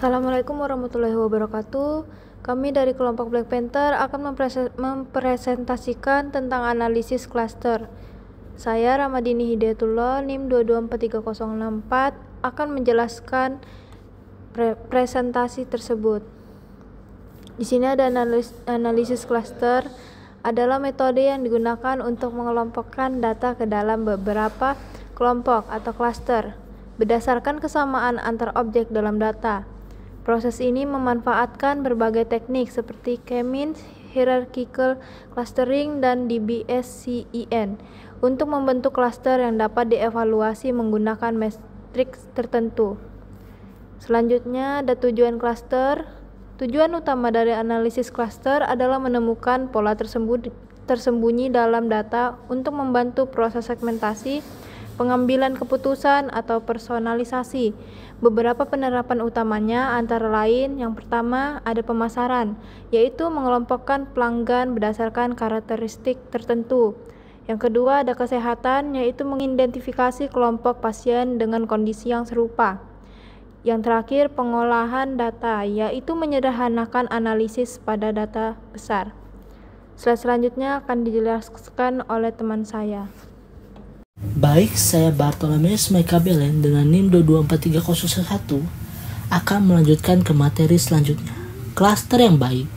Assalamualaikum warahmatullahi wabarakatuh. Kami dari kelompok Black Panther akan mempresentasikan tentang analisis klaster. Saya Ramadini Hidayatullah, NIM 2243064, akan menjelaskan presentasi tersebut. Di sini ada analisis klaster adalah metode yang digunakan untuk mengelompokkan data ke dalam beberapa kelompok atau klaster berdasarkan kesamaan antar objek dalam data. Proses ini memanfaatkan berbagai teknik seperti K-means, hierarchical clustering, dan DBSCEN untuk membentuk klaster yang dapat dievaluasi menggunakan matriks tertentu. Selanjutnya ada tujuan klaster. Tujuan utama dari analisis klaster adalah menemukan pola tersembunyi dalam data untuk membantu proses segmentasi, pengambilan keputusan, atau personalisasi. Beberapa penerapan utamanya antara lain, yang pertama ada pemasaran, yaitu mengelompokkan pelanggan berdasarkan karakteristik tertentu. Yang kedua ada kesehatan, yaitu mengidentifikasi kelompok pasien dengan kondisi yang serupa. Yang terakhir pengolahan data, yaitu menyederhanakan analisis pada data besar. Slide selanjutnya akan dijelaskan oleh teman saya. Baik, saya Bartolomeus Mekabelen dengan NIM 2243001 akan melanjutkan ke materi selanjutnya. Klaster yang baik.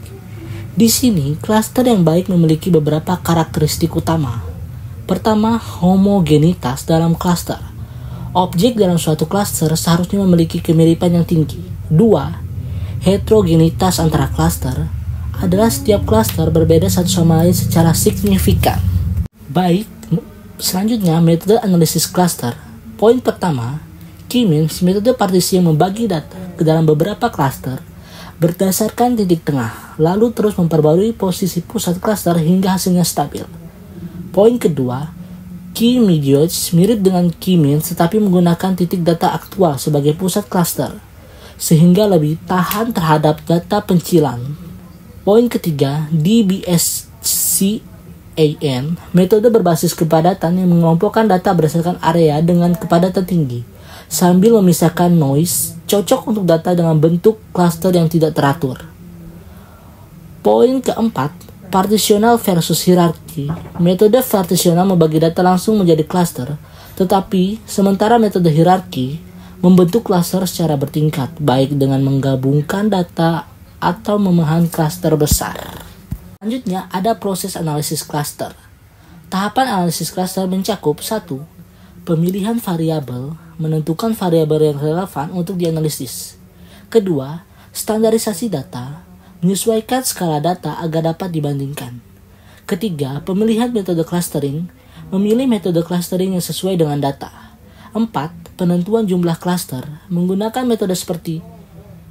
Di sini, klaster yang baik memiliki beberapa karakteristik utama. Pertama, homogenitas dalam klaster. Objek dalam suatu klaster seharusnya memiliki kemiripan yang tinggi. Dua, heterogenitas antara klaster adalah setiap klaster berbeda satu sama lain secara signifikan. Baik, selanjutnya, metode analisis klaster. Poin pertama, K-means, metode partisi yang membagi data ke dalam beberapa klaster berdasarkan titik tengah, lalu terus memperbarui posisi pusat klaster hingga hasilnya stabil. Poin kedua, K-medians mirip dengan K-means tetapi menggunakan titik data aktual sebagai pusat klaster, sehingga lebih tahan terhadap data pencilan. Poin ketiga, DBSC metode berbasis kepadatan yang mengelompokkan data berdasarkan area dengan kepadatan tinggi sambil memisahkan noise, cocok untuk data dengan bentuk klaster yang tidak teratur. Poin keempat, partisional versus hierarki. Metode partisional membagi data langsung menjadi klaster, tetapi sementara metode hierarki membentuk klaster secara bertingkat, baik dengan menggabungkan data atau memehan klaster besar. Selanjutnya ada proses analisis klaster. Tahapan analisis klaster mencakup 1. Pemilihan variabel, menentukan variabel yang relevan untuk dianalisis. Kedua, standarisasi data, menyesuaikan skala data agar dapat dibandingkan. Ketiga, pemilihan metode clustering, memilih metode clustering yang sesuai dengan data. 4. Penentuan jumlah klaster, menggunakan metode seperti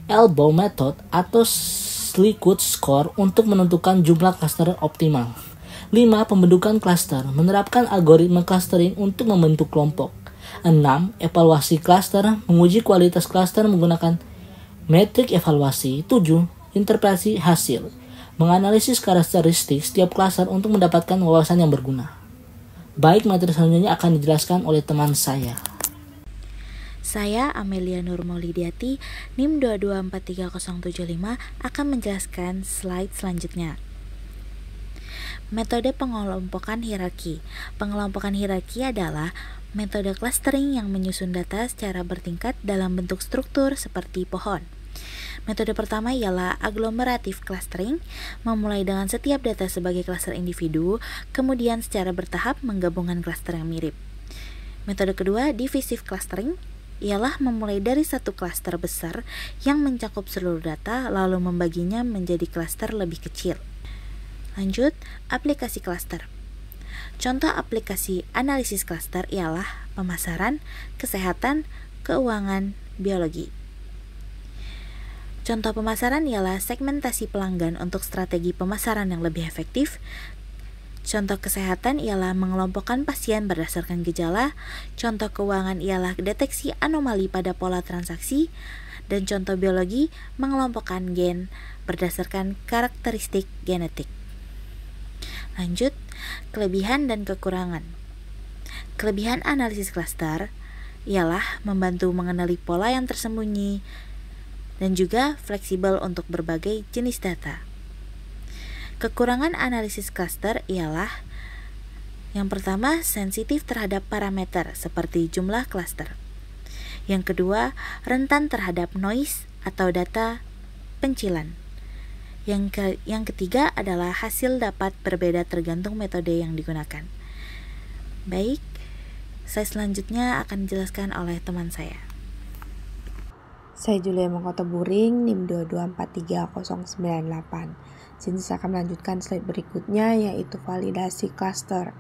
elbow method atau Likert score untuk menentukan jumlah klaster optimal. 5. Pembentukan klaster, menerapkan algoritma clustering untuk membentuk kelompok. 6. Evaluasi klaster, menguji kualitas klaster menggunakan metrik evaluasi. 7. Interpretasi hasil, menganalisis karakteristik setiap klaster untuk mendapatkan wawasan yang berguna. Baik, materi selanjutnya akan dijelaskan oleh teman saya. Saya Amelia Nur Maulidiati, NIM 2243075 akan menjelaskan slide selanjutnya. Metode pengelompokan hierarki. Pengelompokan hierarki adalah metode clustering yang menyusun data secara bertingkat dalam bentuk struktur seperti pohon. Metode pertama ialah agglomerative clustering, memulai dengan setiap data sebagai klaster individu, kemudian secara bertahap menggabungkan klaster yang mirip. Metode kedua, divisive clustering, ialah memulai dari satu klaster besar yang mencakup seluruh data lalu membaginya menjadi klaster lebih kecil. Lanjut, aplikasi klaster. Contoh aplikasi analisis klaster ialah pemasaran, kesehatan, keuangan, biologi. Contoh pemasaran ialah segmentasi pelanggan untuk strategi pemasaran yang lebih efektif. Contoh kesehatan ialah mengelompokkan pasien berdasarkan gejala. Contoh keuangan ialah deteksi anomali pada pola transaksi. Dan contoh biologi mengelompokkan gen berdasarkan karakteristik genetik. Lanjut, kelebihan dan kekurangan. Kelebihan analisis klaster ialah membantu mengenali pola yang tersembunyi dan juga fleksibel untuk berbagai jenis data. Kekurangan analisis klaster ialah yang pertama, sensitif terhadap parameter seperti jumlah klaster. Yang kedua, rentan terhadap noise atau data pencilan. Yang ketiga adalah hasil dapat berbeda tergantung metode yang digunakan. Baik, slide selanjutnya akan dijelaskan oleh teman saya. Saya Julia Mangkota Buring, NIM 2243098. Sini saya akan melanjutkan slide berikutnya, yaitu validasi klaster.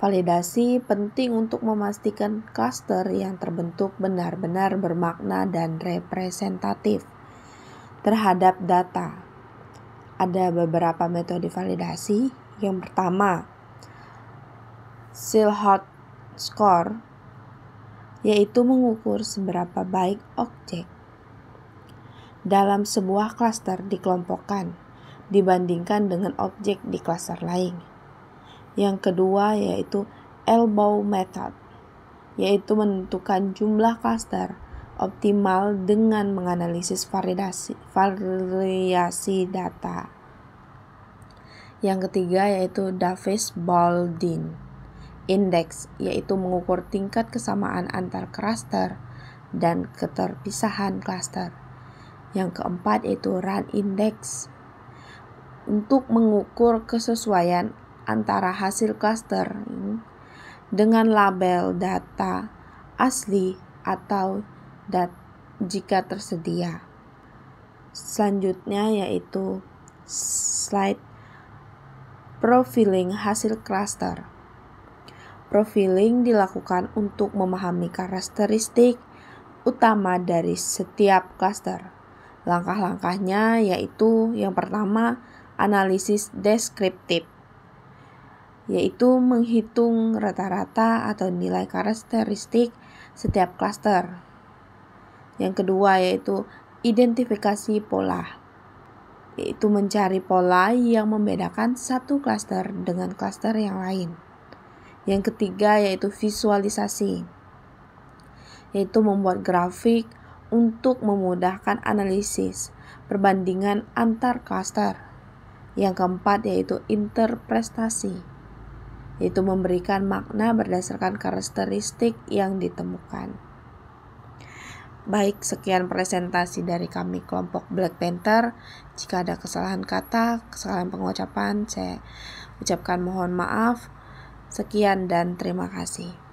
Validasi penting untuk memastikan klaster yang terbentuk benar-benar bermakna dan representatif terhadap data. Ada beberapa metode validasi. Yang pertama, Silhouette Score, yaitu mengukur seberapa baik objek dalam sebuah klaster dikelompokkan dibandingkan dengan objek di klaster lain. Yang kedua yaitu Elbow Method, yaitu menentukan jumlah klaster optimal dengan menganalisis variasi data. Yang ketiga yaitu Davis-Baldwin Index, yaitu mengukur tingkat kesamaan antar klaster dan keterpisahan klaster. Yang keempat yaitu Rand Index, untuk mengukur kesesuaian antara hasil klaster dengan label data asli atau jika tersedia. Selanjutnya yaitu slide profiling hasil klaster. Profiling dilakukan untuk memahami karakteristik utama dari setiap klaster. Langkah-langkahnya yaitu yang pertama, analisis deskriptif, yaitu menghitung rata-rata atau nilai karakteristik setiap klaster. Yang kedua yaitu identifikasi pola, yaitu mencari pola yang membedakan satu klaster dengan klaster yang lain. Yang ketiga yaitu visualisasi, yaitu membuat grafik untuk memudahkan analisis perbandingan antar klaster. Yang keempat yaitu interpretasi, yaitu memberikan makna berdasarkan karakteristik yang ditemukan. Baik, sekian presentasi dari kami kelompok Black Panther. Jika ada kesalahan kata, kesalahan pengucapan, saya ucapkan mohon maaf. Sekian dan terima kasih.